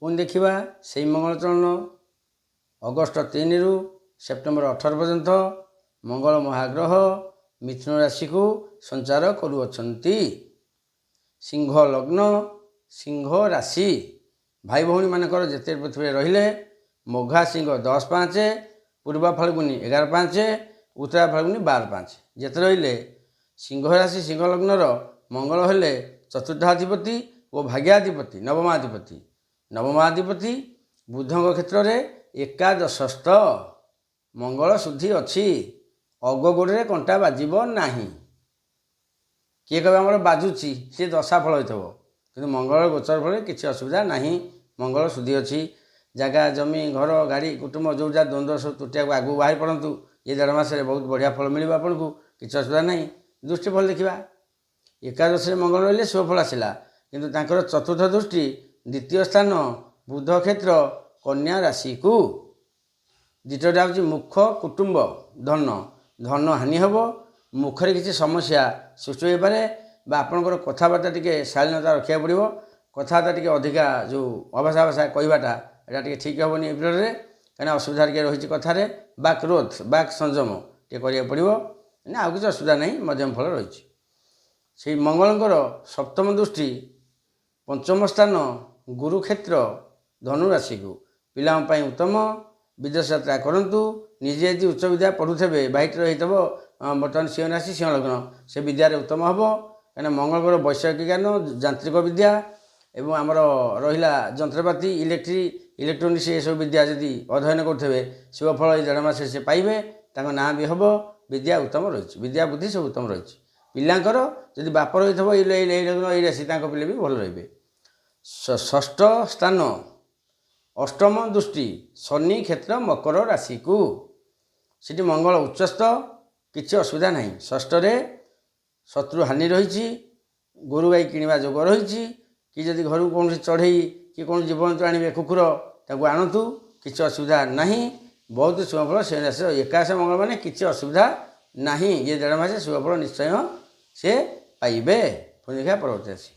पुणी देखा से मंगलचरण अगस्ट 3 रु सेप्टेम्बर 18 पर्यंत मंगल महाग्रह मिथुन राशि को संचार करुअछंती। सिंह लग्न सिंह राशि भाई भौणी मानकर जेते पृथ्वी रहिले मघा सिंह 10-5 पूर्वा फाल्गुनी 11-5 उत्तरा फाल्गुनी 12-5 जेते रहिले सिंह राशि सिंह लग्नर मंगल हेले चतुर्थाधिपति और भाग्याधिपति नवमाधिपति बुधंग क्षेत्र में एकादशस्थ मंगल शुद्धि अच्छी अगगोड़े कंटा बाजिब नाही। किए कह आम बाजुची सी दशा फल हो कि मंगल गोचर फल किसी असुविधा नहीं। मंगल शुद्धि अच्छी जगह जमी घर गाड़ी कुटुंब जो जहाँ द्वंद्व सब तुटिया आगू बाहर पड़तु ये 1.5 मास बहुत बढ़िया फल मिल आपन को किसी असुविधा नहीं। दृष्टि फल देखा एकादश मंगल रही शुभफल आसला किंतु तांकर चतुर्थ दृष्टि द्वितीय स्थान बुध क्षेत्र कन्या राशि को। द्वितीयटा हूँ मुख कुटुंब धन धन हानि हम मुखरे किसी समस्या सृष्टि हो पारे आपंकर कथबार्ता टी शालीनता रखा पड़ो। कथबार्ता टी अधिका जो अभाषा भाषा कहवाटा यहाँ टी ठीक हेनी पिरियड में कहीं असुविधा टे रही कथार बाक रोध बाक संयम टे करा पड़ो ना आउ किसी असुविधा नहीं मध्यम फल रही। से मंगलंकर सप्तम दृष्टि पंचम स्थान गुरुक्षेत्र धनु राशि को पिलांपाई उत्तम विदेश यात्रा करंतु निजे यदि उच्च विद्या पढ़ुथे बाइट रही बर्तमान सिंह राशि सिंह लग्न से विद्यार उत्तम हम कहीं मंगलकर वैषयिक ज्ञान यांत्रिक विद्या एवं आमर रहा जंत्रपाति इलेक्ट्रोनिक्स ये सब विद्या जदि अध्ययन करेंगे शुभफल 1.5 मास से पाइबे ना भी हम विद्या उत्तम रही विद्या बुद्धि सब उत्तम रही। पिलांकर जदि बाप रही लग्न ये राशि पिले भी भल रे। षष्ठ स्थान अष्टम दृष्टि शनि क्षेत्र मकर राशि को सीटी मंगल उच्चस्थ किसी असुविधा नहीं। षष्ठ शत्रु हानि रही गोरु गाई किणवा जोग रही कि जदि घर को कौन चढ़ई कि कौन जीवजंतु आणवे कुकुर ताकू आणतु किसी असुविधा नहीं। बहुत शुभफल से राशि एकादश मंगल माने किसी असुविधा नहीं। ये 1.5 मास शुभफल निश्चय से पाइबे। पुणी देखा परवर्ती राशि।